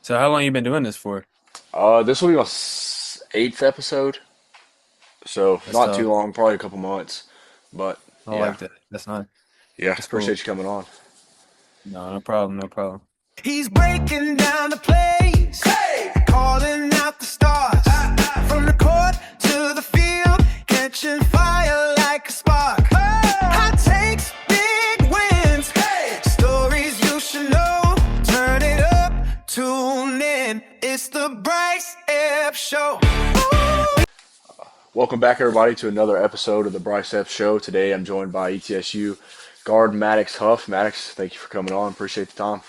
So how long you been doing this for? This will be my eighth episode, so That's not too tough. long, probably a couple months. But I yeah, like that. That's not. yeah, That's cool. appreciate you coming on. No, no problem. No problem. He's breaking down the plays, calling out the stars. From the court to the field, catching fire like a spark. Hot takes, big wins, stories you should know. Turn it up, tune in. It's the Brice Epps Show. Welcome back, everybody, to another episode of the Brice Epps Show. Today, I'm joined by ETSU guard Maddox Huff. Maddox, thank you for coming on. Appreciate the time.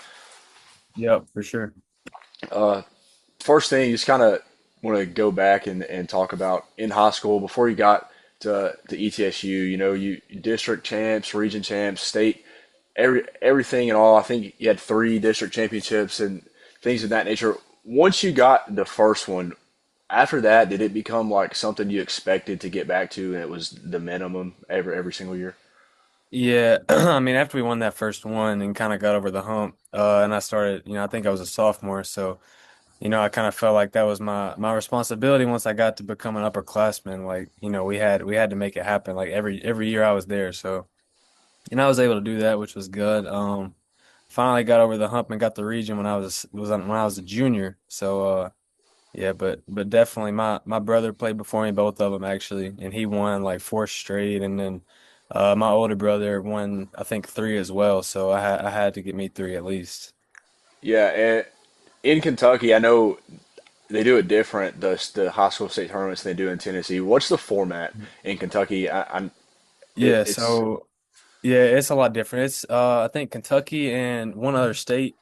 Yep, for sure. First thing, just kind of want to go back and talk about in high school before you got to ETSU. You district champs, region champs, state, everything and all. I think you had three district championships and things of that nature. Once you got the first one, after that, did it become like something you expected to get back to, and it was the minimum every single year? Yeah, I mean, after we won that first one and kind of got over the hump, and I started, I think I was a sophomore, so I kind of felt like that was my responsibility once I got to become an upperclassman. Like, we had to make it happen. Like every year I was there, so I was able to do that, which was good. Finally got over the hump and got the region when I was a junior. So yeah, but definitely my brother played before me, both of them actually, and he won like four straight, and then my older brother won I think three as well. So I had to get me three at least. Yeah, and in Kentucky, I know they do it different, the high school state tournaments than they do in Tennessee. What's the format in Kentucky? Yeah, It's so yeah, it's a lot different. It's I think Kentucky and one other state.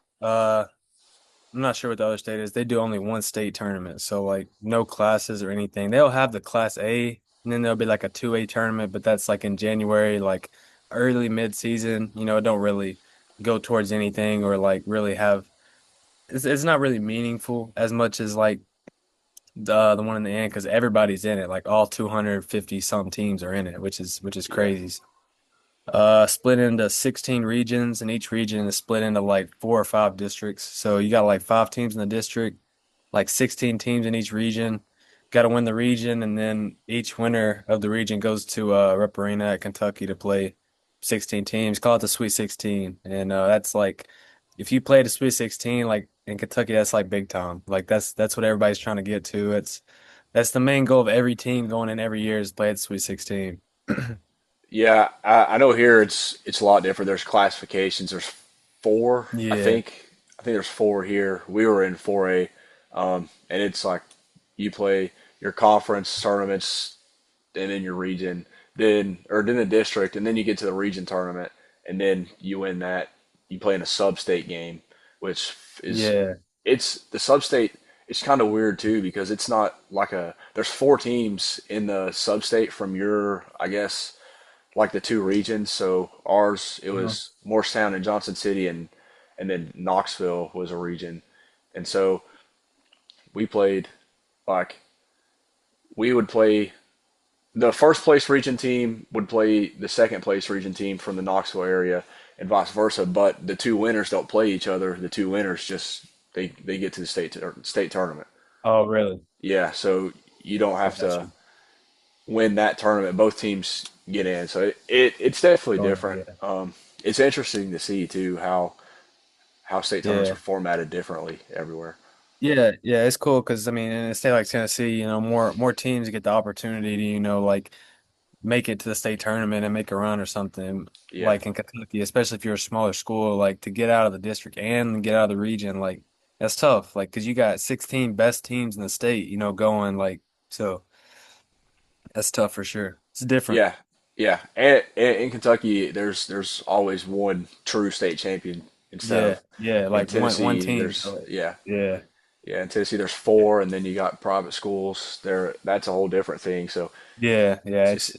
I'm not sure what the other state is. They do only one state tournament, so like no classes or anything. They'll have the class A, and then there'll be like a 2A tournament, but that's like in January, like early mid-season. It don't really go towards anything or like really have. It's not really meaningful as much as like the one in the end because everybody's in it. Like all 250 some teams are in it, which is yeah, crazy. Split into 16 regions, and each region is split into like four or five districts. So you got like five teams in the district, like 16 teams in each region. Got to win the region, and then each winner of the region goes to Rep Arena at Kentucky to play 16 teams. Call it the Sweet 16, and that's like if you play the Sweet 16, like in Kentucky, that's like big time. Like that's what everybody's trying to get to. That's the main goal of every team going in every year is play at the Sweet 16. yeah. I know here it's a lot different. There's classifications. There's four, I Yeah. think. I think there's four here. We were in 4A, and it's like you play your conference tournaments and then your region, then the district, and then you get to the region tournament, and then you win that. You play in a sub-state game, which is Yeah. it's the sub-state. It's kind of weird too because it's not like a. There's four teams in the sub-state from your, I guess, like the two regions. So ours, it Uh-huh. was Morristown and Johnson City, and then Knoxville was a region, and so we played like we would play the first place region team would play the second place region team from the Knoxville area and vice versa. But the two winners don't play each other. The two winners just they get to the state tournament. Oh, really? Yeah, so you don't I have got to you. win that tournament. Both teams get in. So it's definitely Oh, different. yeah. It's interesting to see too how state tournaments are Yeah. formatted differently everywhere. Yeah, yeah, it's cool because I mean, in a state like Tennessee, more teams get the opportunity to, like make it to the state tournament and make a run or something. Yeah, Like in Kentucky, especially if you're a smaller school, like to get out of the district and get out of the region, like that's tough. Like because you got 16 best teams in the state, going like so that's tough for sure. It's different. yeah, yeah. And in Kentucky, there's always one true state champion instead Yeah, of yeah, in like one Tennessee. team. There's So, yeah, yeah, yeah. In Tennessee, there's four, and then you got private schools. There, that's a whole different thing. So yeah, yeah. it's It's just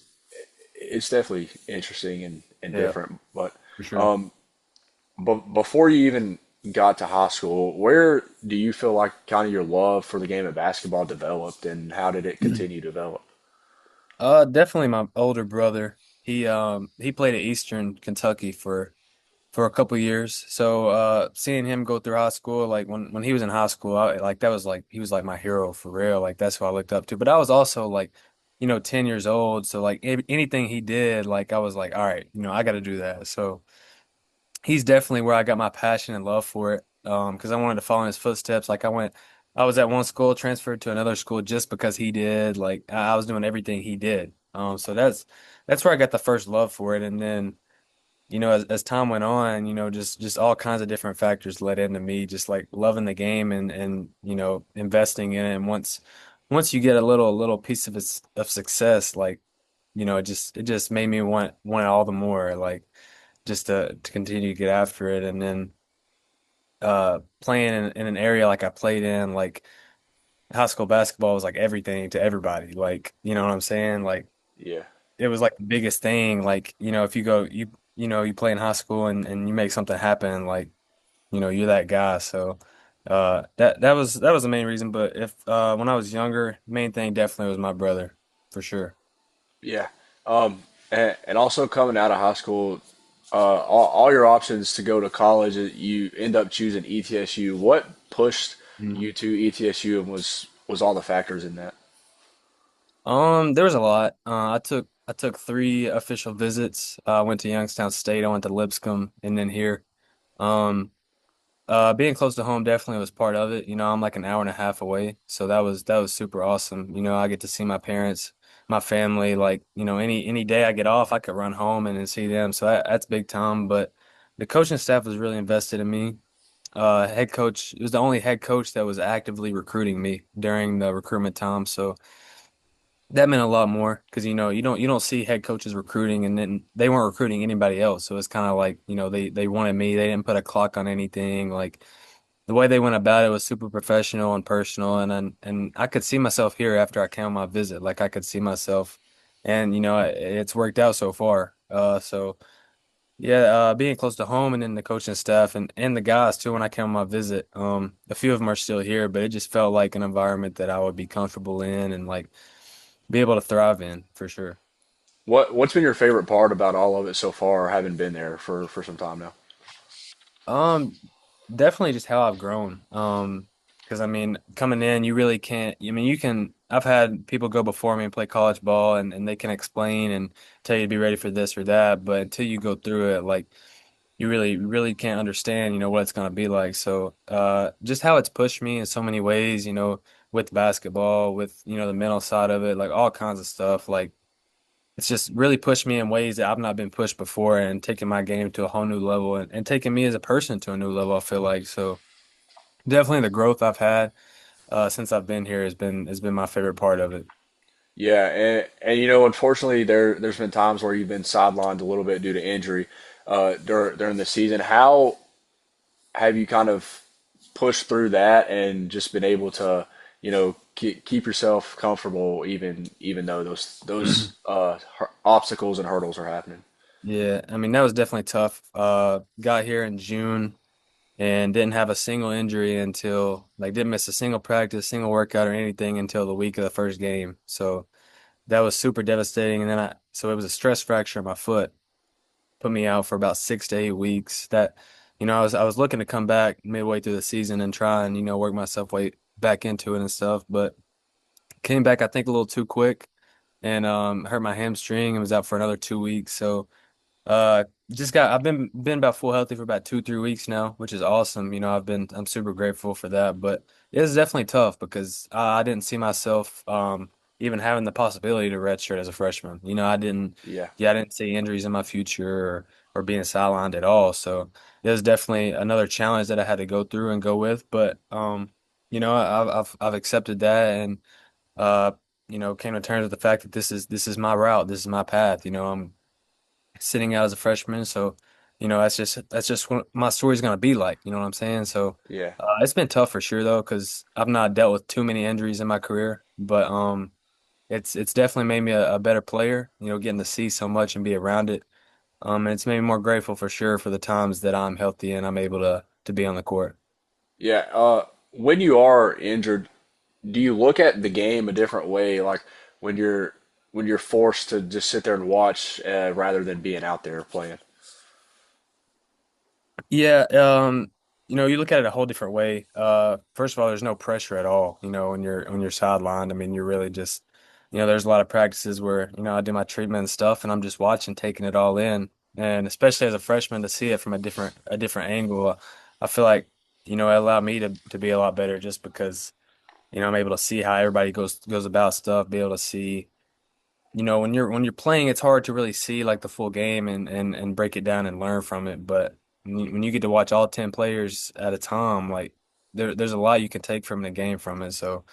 it's definitely interesting and yeah, different. But for sure. um, before you even got to high school, where do you feel like kind of your love for the game of basketball developed, and how did it continue to develop? Definitely my older brother. He played at Eastern Kentucky for for a couple years. So seeing him go through high school, like when he was in high school, like that was like he was like my hero for real. Like that's who I looked up to. But I was also like, 10 years old. So like anything he did, like I was like, all right, I got to do that. So he's definitely where I got my passion and love for it. Because I wanted to follow in his footsteps. Like I was at one school, transferred to another school just because he did. Like I was doing everything he did. So that's where I got the first love for it. And then as time went on, just all kinds of different factors led into me just like loving the game and investing in it. And once you get a little piece of success, like, it just made me want it all the more, like just to continue to get after it. And then playing in an area like I played in, like high school basketball was like everything to everybody. Like, you know what I'm saying? Like Yeah. it was like the biggest thing. Like, if you go you play in high school and you make something happen, like, you're that guy. So that was the main reason. But if when I was younger, main thing definitely was my brother, for sure. Yeah. And also coming out of high school, all your options to go to college, you end up choosing ETSU. What pushed Mhm. you to ETSU and was all the factors in that? There was a lot. I took three official visits. I went to Youngstown State, I went to Lipscomb, and then here. Um, being close to home definitely was part of it. I'm like an hour and a half away, so that was super awesome. I get to see my parents, my family. Like, any day I get off, I could run home and see them. So that's big time. But the coaching staff was really invested in me. Head coach it was the only head coach that was actively recruiting me during the recruitment time. So that meant a lot more because you don't see head coaches recruiting, and then they weren't recruiting anybody else. So it's kind of like, they wanted me. They didn't put a clock on anything. Like the way they went about it was super professional and personal, and I could see myself here after I came on my visit. Like I could see myself, and it's worked out so far. So yeah, being close to home and then the coaching staff and the guys too when I came on my visit. A few of them are still here, but it just felt like an environment that I would be comfortable in and like be able to thrive in for sure. What's been your favorite part about all of it so far, having been there for some time now? Um, Definitely just how I've grown. Because I mean, coming in, you really can't. I mean, you can. I've had people go before me and play college ball, and they can explain and tell you to be ready for this or that. But until you go through it, like you really can't understand, what it's gonna be like. So, just how it's pushed me in so many ways, with basketball, with the mental side of it, like all kinds of stuff, like. It's just really pushed me in ways that I've not been pushed before and taking my game to a whole new level and taking me as a person to a new level, I feel like. So definitely the growth I've had since I've been here has been my favorite part of it. Yeah, and unfortunately, there's been times where you've been sidelined a little bit due to injury during the season. How have you kind of pushed through that and just been able to, keep yourself comfortable even though those obstacles and hurdles are happening? Yeah, I mean that was definitely tough. Got here in June and didn't have a single injury until like didn't miss a single practice, single workout or anything until the week of the first game. So that was super devastating. And then so it was a stress fracture in my foot. Put me out for about 6 to 8 weeks. That, I was looking to come back midway through the season and try and, work myself way back into it and stuff, but came back, I think, a little too quick and hurt my hamstring and was out for another 2 weeks. So I've been about full healthy for about 2, 3 weeks now, which is awesome. I'm super grateful for that, but it was definitely tough because I didn't see myself even having the possibility to redshirt as a freshman. Yeah. I didn't see injuries in my future or being sidelined at all. So it was definitely another challenge that I had to go through and go with. But I've accepted that and uh, came to terms with the fact that this is my route, this is my path. I'm sitting out as a freshman. So, that's just what my story's gonna be like. You know what I'm saying? So, Yeah. it's been tough for sure though, because I've not dealt with too many injuries in my career. But it's definitely made me a better player. Getting to see so much and be around it. And it's made me more grateful for sure for the times that I'm healthy and I'm able to be on the court. Yeah. When you are injured, do you look at the game a different way? Like when you're forced to just sit there and watch rather than being out there playing? Yeah, you look at it a whole different way. First of all, there's no pressure at all, when you're sidelined. I mean, you're really just, there's a lot of practices where, I do my treatment and stuff and I'm just watching, taking it all in. And especially as a freshman to see it from a different angle, I feel like, it allowed me to be a lot better just because, I'm able to see how everybody goes about stuff, be able to see when you're playing, it's hard to really see like the full game and break it down and learn from it. But when you get to watch all 10 players at a time, like there's a lot you can take from the game from it. So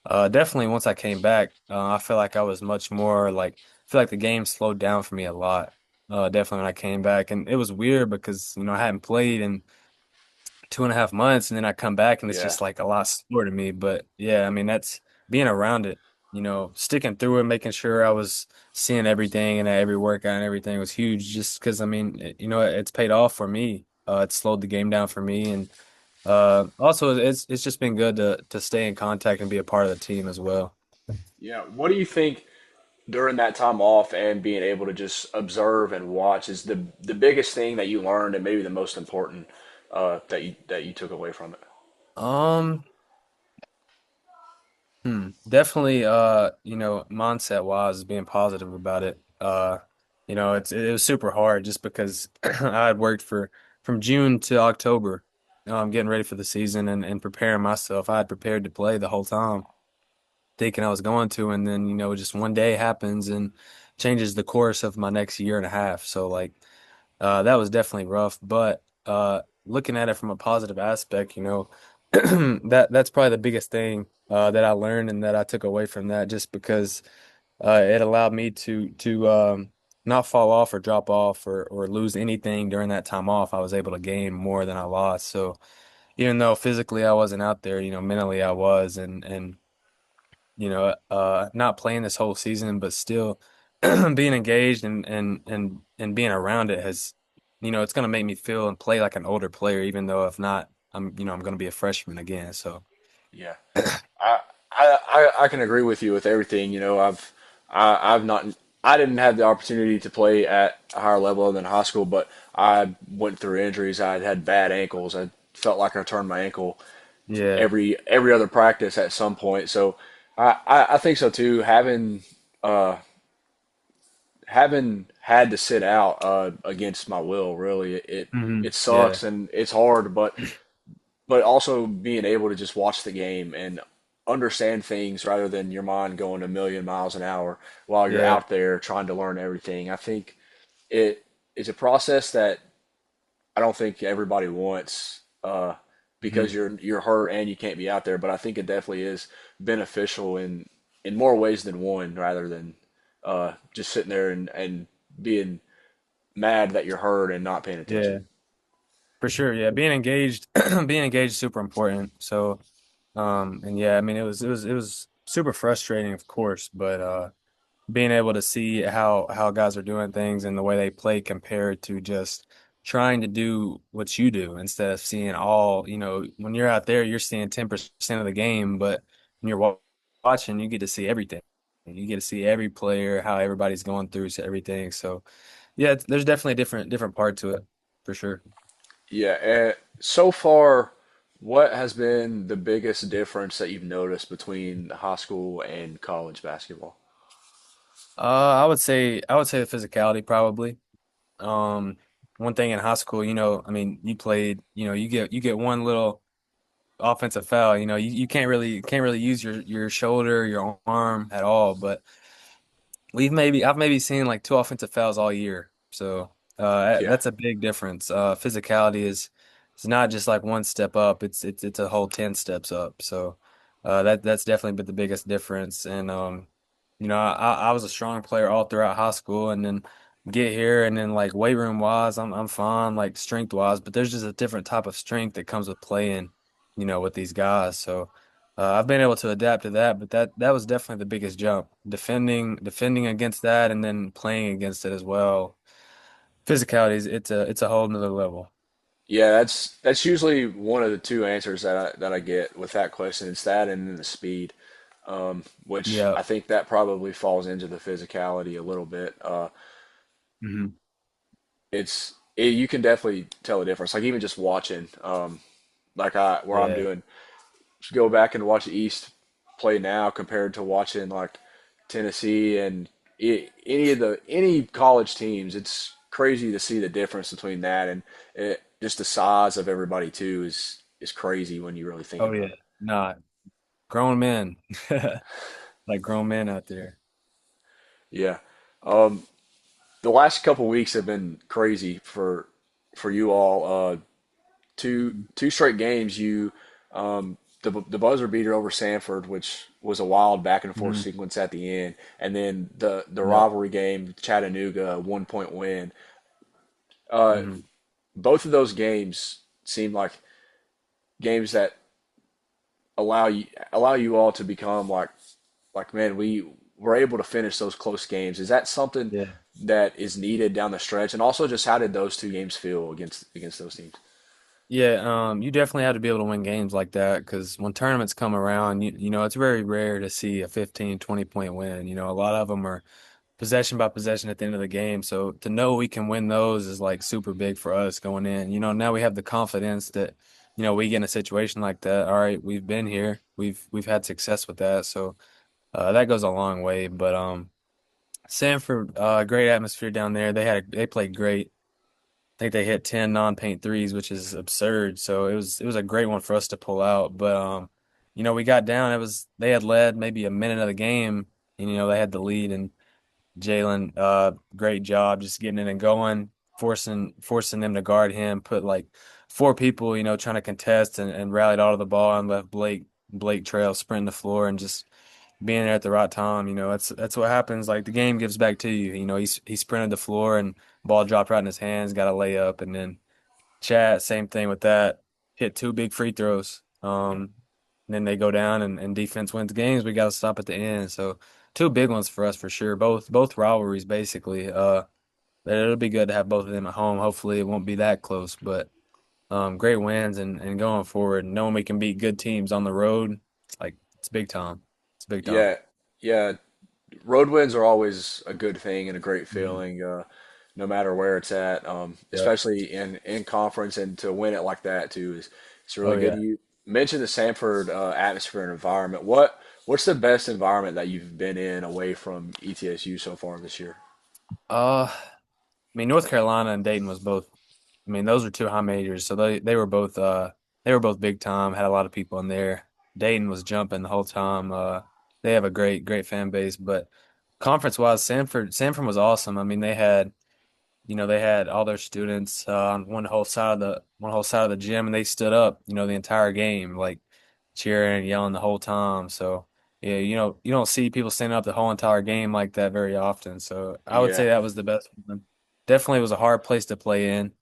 definitely once I came back, I feel like I was much more like I feel like the game slowed down for me a lot. Definitely when I came back, and it was weird because I hadn't played in 2.5 months, and then I come back and it's Yeah. just like a lot slower to me. But yeah, I mean that's being around it, sticking through it, making sure I was seeing everything and that every workout and everything was huge. Just because I mean, it's paid off for me. It slowed the game down for me, and also it's just been good to stay in contact and be a part of the team as well. Yeah. What do you think during that time off and being able to just observe and watch is the biggest thing that you learned and maybe the most important that you took away from it? Um, Definitely, mindset wise, being positive about it. It was super hard just because I had worked from June to October, getting ready for the season and preparing myself. I had prepared to play the whole time, thinking I was going to, and then, just one day happens and changes the course of my next year and a half. So like that was definitely rough, but looking at it from a positive aspect, that's probably the biggest thing that I learned and that I took away from that, just because it allowed me to not fall off or drop off or lose anything during that time off. I was able to gain more than I lost. So even though physically I wasn't out there, mentally I was, and not playing this whole season, but still being engaged and being around it has, it's going to make me feel and play like an older player, even though if not, I'm going to be a freshman again. So, Yeah. I, I can agree with you with everything. I've not I didn't have the opportunity to play at a higher level than high school, but I went through injuries. I had bad ankles. I felt like I turned my ankle yeah. every other practice at some point. So I think so too. Having had to sit out against my will, really, it Yeah. sucks and it's hard, but also being able to just watch the game and understand things rather than your mind going a million miles an hour while you're Yeah. out there trying to learn everything. I think it is a process that I don't think everybody wants hmm because you're hurt and you can't be out there. But I think it definitely is beneficial in more ways than one, rather than just sitting there and being mad that you're hurt and not paying Yeah. attention. For sure. Yeah. Being engaged, being engaged is super important. So, and yeah, I mean, it was super frustrating, of course, but, being able to see how guys are doing things and the way they play compared to just trying to do what you do instead of seeing all, when you're out there, you're seeing 10% of the game, but when you're watching, you get to see everything. You get to see every player, how everybody's going through everything. So yeah, there's definitely a different part to it for sure. Yeah. So far, what has been the biggest difference that you've noticed between high school and college basketball? I would say the physicality probably. Um, One thing in high school, I mean, you played, you get one little offensive foul, you can't really use your shoulder, your arm at all. But I've maybe seen like two offensive fouls all year. So Yeah. that's a big difference. Physicality is it's not just like one step up, it's a whole 10 steps up. So that's definitely been the biggest difference. And I was a strong player all throughout high school, and then get here and then like weight room wise, I'm fine, like strength wise, but there's just a different type of strength that comes with playing, with these guys. So I've been able to adapt to that, but that was definitely the biggest jump. Defending against that and then playing against it as well. Physicality is it's a whole nother level. Yeah, that's usually one of the two answers that I get with that question. It's that and then the speed, which Yeah. I think that probably falls into the physicality a little bit. hmm It's you can definitely tell a difference. Like even just watching, like where I'm Yeah. doing, just go back and watch the East play now compared to watching like Tennessee and any college teams. It's crazy to see the difference between that and just the size of everybody too is crazy when you really think Oh about yeah. it. Nah, grown men. Like grown men out there. Yeah. Um, the last couple weeks have been crazy for you all. Two straight games. The buzzer beater over Sanford, which was a wild back and forth Mhm. sequence at the end, and then the Yep. rivalry game, Chattanooga, 1 point win. Uh, Hmm. both of those games seem like games that allow you all to become like man, we were able to finish those close games. Is that something Yeah. that is needed down the stretch? And also, just how did those two games feel against those teams? Yeah, you definitely have to be able to win games like that because when tournaments come around, you know, it's very rare to see a 15, 20 point win. You know, a lot of them are possession by possession at the end of the game. So to know we can win those is like super big for us going in. You know, now we have the confidence that, you know, we get in a situation like that. All right, we've been here. We've had success with that. So that goes a long way. But Sanford, great atmosphere down there. They played great. I think they hit 10 non-paint threes, which is absurd. So it was a great one for us to pull out. But you know, we got down. They had led maybe a minute of the game, and you know they had the lead. And Jalen, great job just getting in and going, forcing them to guard him. Put like four people, you know, trying to contest and rallied all to the ball and left Blake Trail sprinting the floor and just being there at the right time. You know, that's what happens. Like the game gives back to you. You know, he sprinted the floor and ball dropped right in his hands, got a layup, and then Chat, same thing with that. Hit two big free throws. And then they go down and defense wins games. We got to stop at the end. So two big ones for us for sure. Both rivalries basically. But it'll be good to have both of them at home. Hopefully it won't be that close, but great wins and going forward, knowing we can beat good teams on the road, it's big time. It's big time. Yeah, yeah. Road wins are always a good thing and a great Mhm. feeling, no matter where it's at. Yep. Especially in conference and to win it like that too is it's really Oh good. yeah. You mentioned the Sanford atmosphere and environment. What's the best environment that you've been in away from ETSU so far this year? I mean, North Carolina and Dayton was both. I mean, those are two high majors, so they were both big time. Had a lot of people in there. Dayton was jumping the whole time. They have a great fan base, but conference wise, Sanford was awesome. I mean, they had all their students on one whole side of the gym, and they stood up, you know, the entire game, like cheering and yelling the whole time. So yeah, you don't see people standing up the whole entire game like that very often. So I would Yeah, say that was the best one. Definitely was a hard place to play in.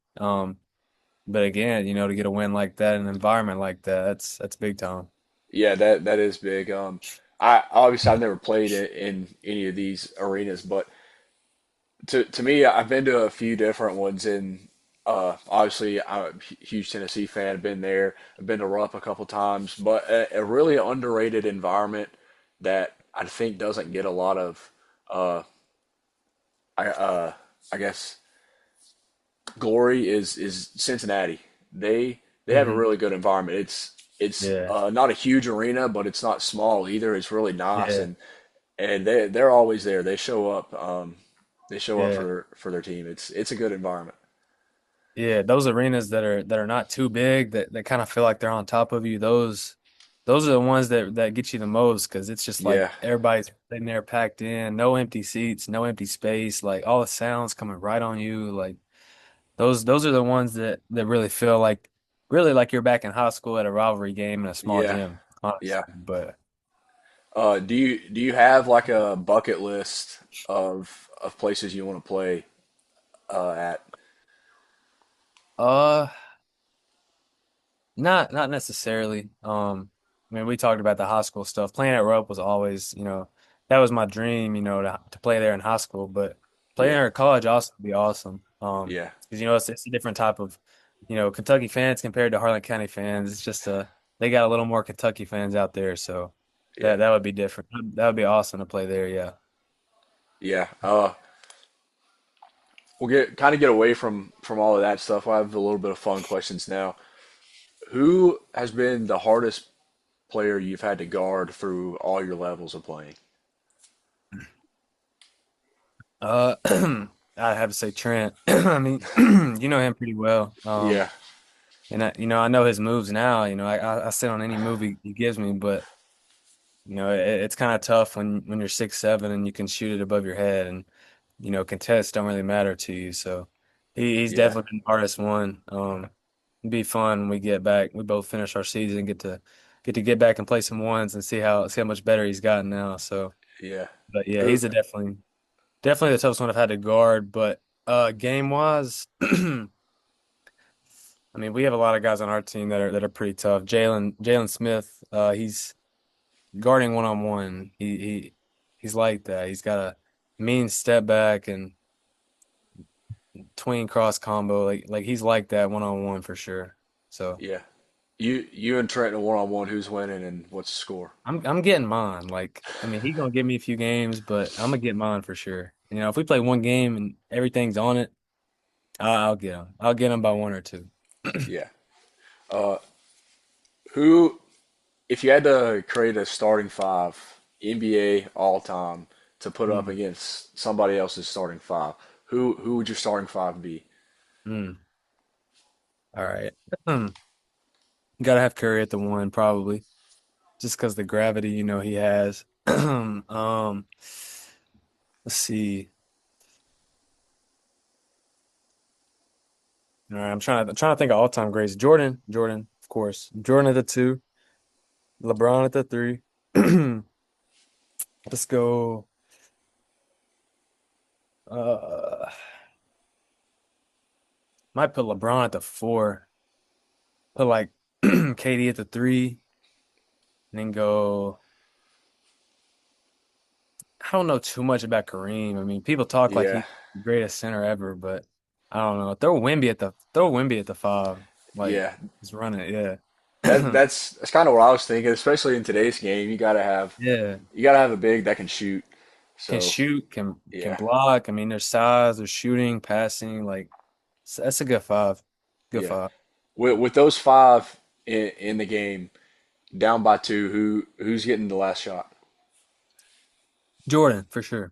But again, you know, to get a win like that in an environment like that, that's big time. yeah, that is big. I obviously I've never played in any of these arenas, but to me, I've been to a few different ones, and obviously I'm a huge Tennessee fan. I've been there. I've been to Rupp a couple times, but a really underrated environment that I think doesn't get a lot of uh, I I guess glory is Cincinnati. They have a Hmm. really good environment. It's Yeah. not a huge arena, but it's not small either. It's really nice, Yeah. and they're always there. They show up. They show up Yeah. for their team. It's a good environment. Yeah, those arenas that are not too big that kind of feel like they're on top of you. Those are the ones that get you the most because it's just like Yeah, everybody's sitting there packed in, no empty seats, no empty space, like all the sounds coming right on you. Like those are the ones that really like you're back in high school at a rivalry game in a small yeah, gym, yeah. honestly. But Do you have like a bucket list of places you want to play at? uh not necessarily. I mean, we talked about the high school stuff. Playing at Rope was always, you know, that was my dream, you know, to play there in high school. But playing Yeah, there at college also would be awesome. yeah, Because you know it's a different type of, you know, Kentucky fans compared to Harlan County fans. It's just they got a little more Kentucky fans out there, so yeah, that would be different. That would be awesome to play there. Yeah. yeah. we'll get away from all of that stuff. I have a little bit of fun questions now. Who has been the hardest player you've had to guard through all your levels of playing? Uh, I have to say Trent. I mean, you know him pretty well. Yeah, And I know his moves now. I sit on any move he gives me, but it's kind of tough when you're 6'7" and you can shoot it above your head, and contests don't really matter to you. So he's yeah, definitely been the hardest one. It'd be fun when we get back. We both finish our season, and get back and play some ones and see how much better he's gotten now. So, yeah. but yeah, Who? he's a definitely the toughest one I've had to guard. But game wise, I mean, we have a lot of guys on our team that are pretty tough. Jalen Smith, he's guarding one on one. He's like that. He's got a mean step back and tween cross combo. Like he's like that one on one for sure. So Yeah. You and Trent in a one-on-one. Who's winning and what's the score? I'm getting mine. Like I mean, he's gonna give me a few games, but I'm gonna get mine for sure. If we play one game and everything's on it, I'll get him. I'll get him by one or two. Yeah. Uh, who? If you had to create a starting five, NBA all time, to put up Mm, against somebody else's starting five, who would your starting five be? mm. All right. Gotta have Curry at the one probably, just because the gravity he has. Let's see. All right, I'm trying to think of all time greats. Jordan, of course. Jordan at the two, LeBron at the three. Let's go. Uh, might put LeBron at the four. Put like KD at the three, and then go. I don't know too much about Kareem. I mean, people talk like Yeah, he's the greatest center ever, but I don't know. Throw Wemby at the five. Like yeah. just run it, yeah. That's kind of what I was thinking, especially in today's game. Yeah. You gotta have a big that can shoot. Can So shoot, can yeah, block. I mean, there's size, there's shooting, passing. Like that's a good five. Good yeah. five. With those five in the game, down by two, who's getting the last shot? Jordan for sure.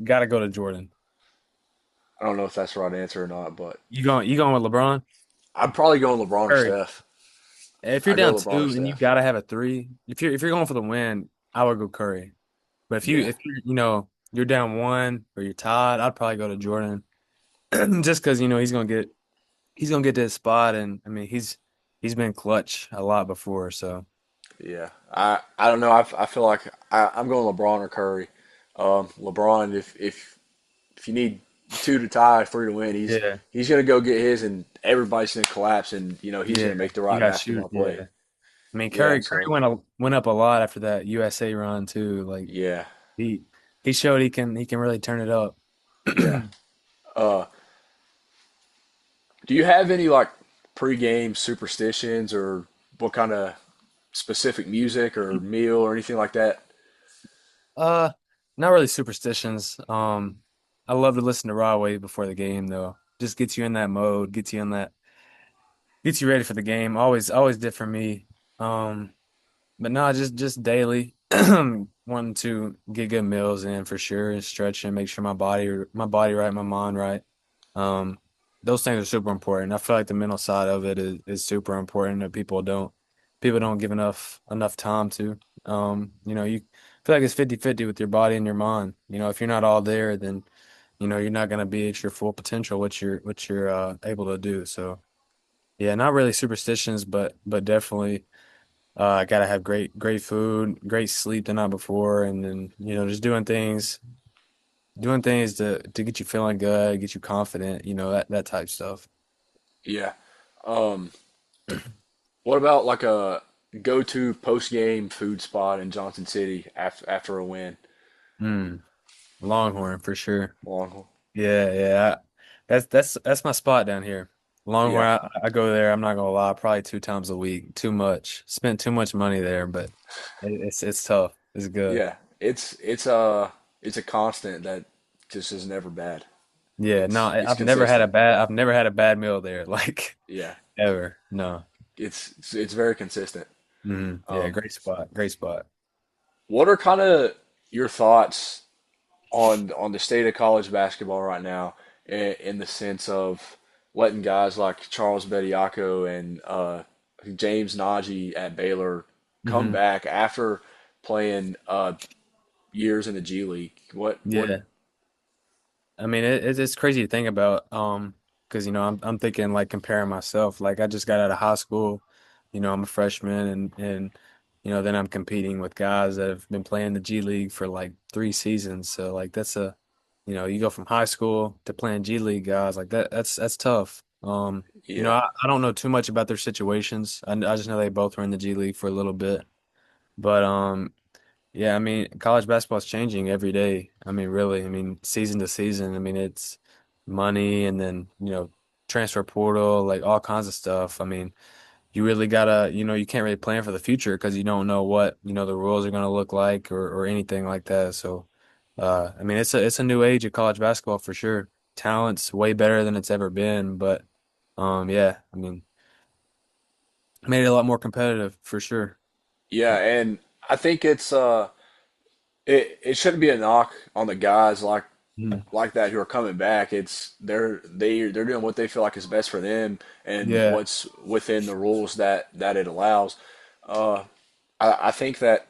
Got to go to Jordan. I don't know if that's the right answer or not, but You going with LeBron? I'm probably going LeBron or Curry. Steph. If you're I go down LeBron or two and you Steph. gotta have a three, if you're going for the win, I would go Curry. But if you Yeah, if you're down one or you're tied, I'd probably go to Jordan. Just because he's gonna get to his spot, and I mean he's been clutch a lot before. So yeah. I don't know. I feel like I'm going LeBron or Curry. LeBron, if you need two to tie, three to win, yeah, he's gonna go get his, and everybody's gonna collapse, and he's yeah, gonna make the you right got to shoot. basketball play. Yeah, I mean Yeah. Curry So went up a lot after that USA run too. Like yeah, he he showed he can really turn it up. yeah. Uh, do you have any like pregame superstitions or what kind of specific music or meal or anything like that? Uh, Not really superstitions. I love to listen to Raw before the game though. Just gets you in that mode, gets you ready for the game. Always did for me. Um, but no, just daily wanting to get good meals in for sure and stretching, make sure my body right, my mind right. Um, those things are super important. I feel like the mental side of it is super important that people don't give enough time to. You feel like it's 50-50 with your body and your mind. If you're not all there, then you're not gonna be at your full potential, what you're able to do. So yeah, not really superstitions, but definitely I gotta have great food, great sleep the night before, and then just doing things to get you feeling good, get you confident, that type stuff. Yeah. Um, what about like a go-to post-game food spot in Johnson City after a win? Mm, Longhorn for sure. Long. Yeah, yeah. That's my spot down here. Longhorn, Yeah. I go there. I'm not gonna lie, probably 2 times a week. Too much. Spent too much money there, but it's tough. It's good. Yeah. It's a constant that just is never bad. Yeah, no, It's consistent. I've never had a bad meal there, like Yeah, ever. No. it's very consistent. Yeah, Um, great spot. Great spot. what are kind of your thoughts on the state of college basketball right now in the sense of letting guys like Charles Bediako and James Najee at Baylor come hmm back after playing years in the G League? What? Yeah. I mean, it's crazy to think about, because I'm thinking like comparing myself. Like I just got out of high school, I'm a freshman, and then I'm competing with guys that have been playing the G League for like 3 seasons. So like that's you go from high school to playing G League guys like that. That's tough. Yeah, I don't know too much about their situations. I just know they both were in the G League for a little bit, but yeah, I mean, college basketball is changing every day. I mean, really, I mean, season to season. I mean, it's money and then, transfer portal, like all kinds of stuff. I mean, you really gotta, you can't really plan for the future because you don't know what, the rules are gonna look like or anything like that. So, I mean, it's a new age of college basketball for sure. Talent's way better than it's ever been, but yeah, I mean, made it a lot more competitive for sure. yeah, and I think it shouldn't be a knock on the guys Mhm. like that who are coming back. It's they're doing what they feel like is best for them and Yeah, what's within the rules that it allows. Uh, I think that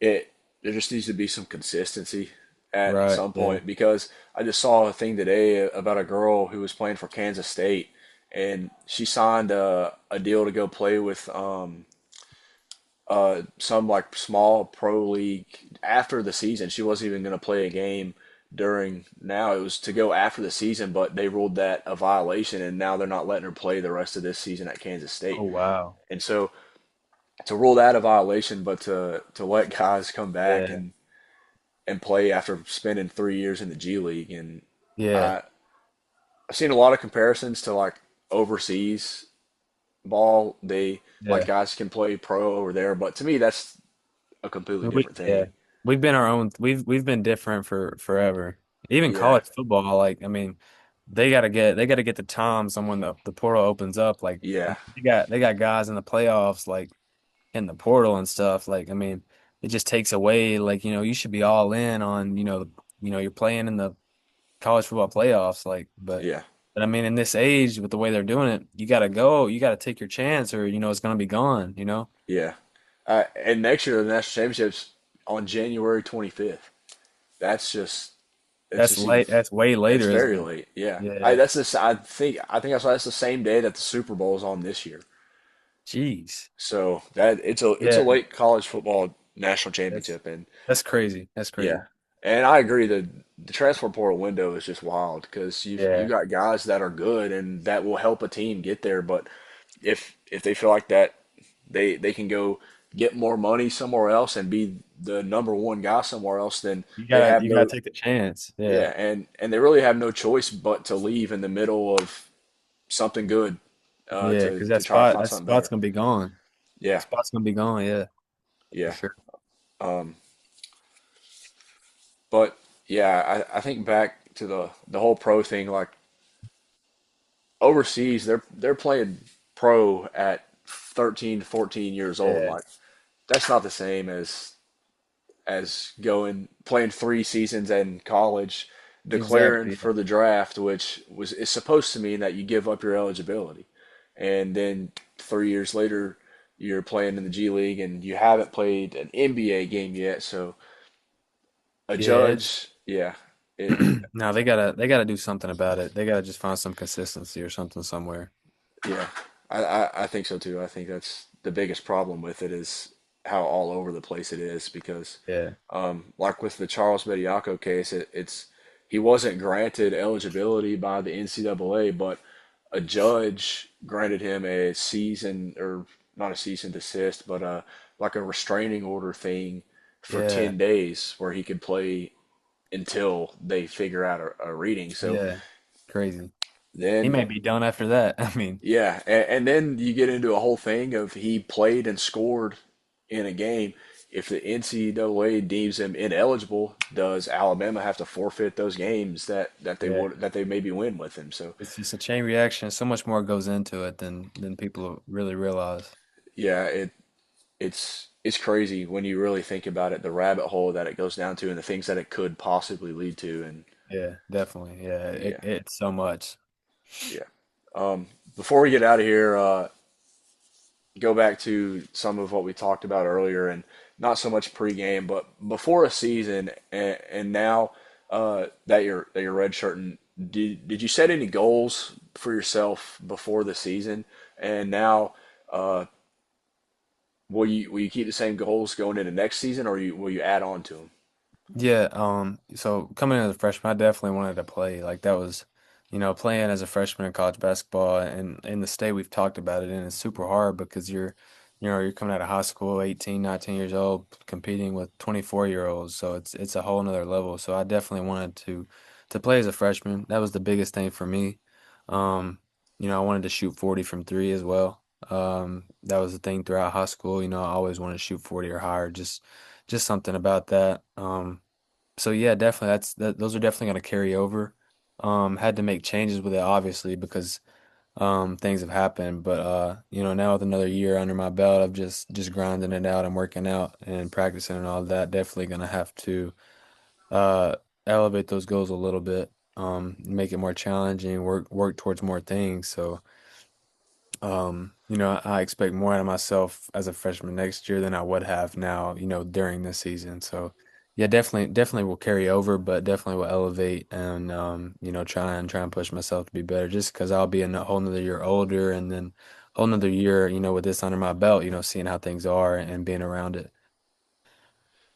it there just needs to be some consistency at right. some Yeah. point because I just saw a thing today about a girl who was playing for Kansas State and she signed a deal to go play with some like small pro league after the season. She wasn't even going to play a game during now. It was to go after the season, but they ruled that a violation, and now they're not letting her play the rest of this season at Kansas Oh, State. wow. And so to rule that a violation, but to let guys come back Yeah. and play after spending 3 years in the G League, and Yeah. I, I've seen a lot of comparisons to like overseas ball. They like Yeah. guys can play pro over there, but to me that's a completely different Yeah. thing. We've been our own we've been different for forever. Even Yeah, college football, like I mean, they gotta get the times on when the portal opens up. Like I yeah, mean, they got guys in the playoffs like in the portal and stuff. Like, I mean, it just takes away like, you should be all in on, you're playing in the college football playoffs, like, yeah, but I mean in this age with the way they're doing it, you gotta take your chance or it's gonna be gone. yeah. And next year the national championships on January 25th. That's just it's That's just even late. That's way it's later, isn't very it? late. Yeah, Yeah. that's this. I think that's the same day that the Super Bowl is on this year. Jeez. So that it's a Yeah. late college football national That's championship, and that's crazy. That's yeah, crazy. and I agree that the transfer portal window is just wild because you Yeah. got guys that are good and that will help a team get there, but if they feel like that they can go get more money somewhere else and be the number one guy somewhere else, then You they gotta have you gotta no take the chance. Yeah. yeah, and they really have no choice but to leave in the middle of something good Yeah, to because try to find that something spot's better. gonna be gone. Yeah, Spot's gonna be gone, yeah, for yeah. sure. Um, but yeah, I think back to the whole pro thing, like overseas, they're playing pro at 13, 14 years old. Yeah. Like that's not the same as going playing 3 seasons in college, declaring Exactly. for the draft, which is supposed to mean that you give up your eligibility, and then 3 years later you're playing in the G League and you haven't played an NBA game yet. So a Yeah, it's judge, yeah, it, no, they gotta do something about it. They gotta just find some consistency or something somewhere. yeah, I think so too. I think that's the biggest problem with it is how all over the place it is because Yeah. like with the Charles Bediako case, it's he wasn't granted eligibility by the NCAA, but a judge granted him a season or not a cease and desist, but like a restraining order thing for Yeah. 10 days where he could play until they figure out a reading. So Yeah. Crazy. He then may be done after that. I mean, yeah, and then you get into a whole thing of he played and scored in a game. if the NCAA deems him ineligible, does Alabama have to forfeit those games Yeah. that they maybe win with him? So It's just a chain reaction. So much more goes into it than people really realize. yeah, it's crazy when you really think about it, the rabbit hole that it goes down to and the things that it could possibly lead to. And Yeah, definitely. Yeah, yeah, it's so much. yeah. Before we get out of here, go back to some of what we talked about earlier, and not so much pregame, but before a season, and now that you're redshirting, did you set any goals for yourself before the season? And now, uh, will you keep the same goals going into next season, or will you add on to them? Yeah, so coming in as a freshman, I definitely wanted to play. Like that was, playing as a freshman in college basketball and in the state we've talked about it, and it's super hard because you're coming out of high school, 18, 19 years old, competing with 24-year-olds. So it's a whole nother level. So I definitely wanted to play as a freshman. That was the biggest thing for me. Um, I wanted to shoot 40 from three as well. That was the thing throughout high school. I always wanted to shoot 40 or higher, just something about that. So yeah, definitely those are definitely going to carry over. Had to make changes with it obviously because things have happened, but now with another year under my belt of just grinding it out and working out and practicing and all that, definitely going to have to uh elevate those goals a little bit. Make it more challenging, work towards more things. So I expect more out of myself as a freshman next year than I would have now, during this season. So yeah, definitely will carry over, but definitely will elevate and try and push myself to be better just because I'll be a whole nother year older and then a whole nother year, with this under my belt, seeing how things are and being around it.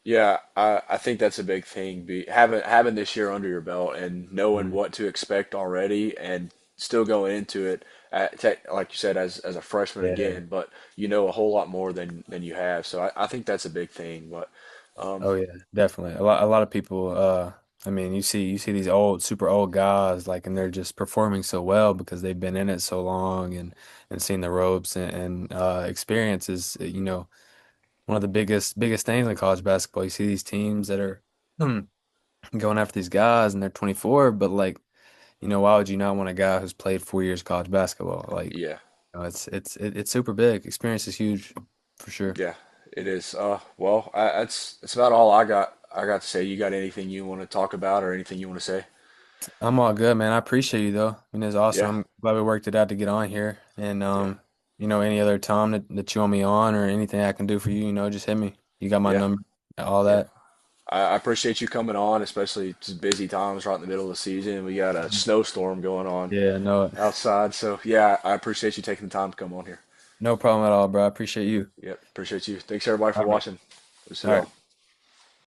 Yeah, I think that's a big thing. Having this year under your belt and knowing Mhm. what to expect already, and still going into it, like you said, as a freshman Yeah. again, but you know a whole lot more than you have. So I think that's a big thing. But Oh yeah, definitely. A lot of people I mean, you see these old super old guys like and they're just performing so well because they've been in it so long and seen the ropes and experience is one of the biggest things in college basketball. You see these teams that are going after these guys and they're 24, but like, why would you not want a guy who's played 4 years college basketball? Like, yeah, it's super big. Experience is huge for sure. yeah, it is. Well, that's about all I got to say. You got anything you want to talk about or anything you want to say? I'm all good, man. I appreciate you though. I mean, it's awesome. Yeah, I'm glad we worked it out to get on here. And yeah, any other time that you want me on or anything I can do for you, just hit me. You got my yeah, number, all yeah. that. I appreciate you coming on, especially just busy times right in the middle of the season. We got a snowstorm going on Yeah, no, outside. So yeah, I appreciate you taking the time to come on here. no problem at all, bro. I appreciate you. Yep, appreciate you. Thanks everybody for All right. watching. This is All right. all.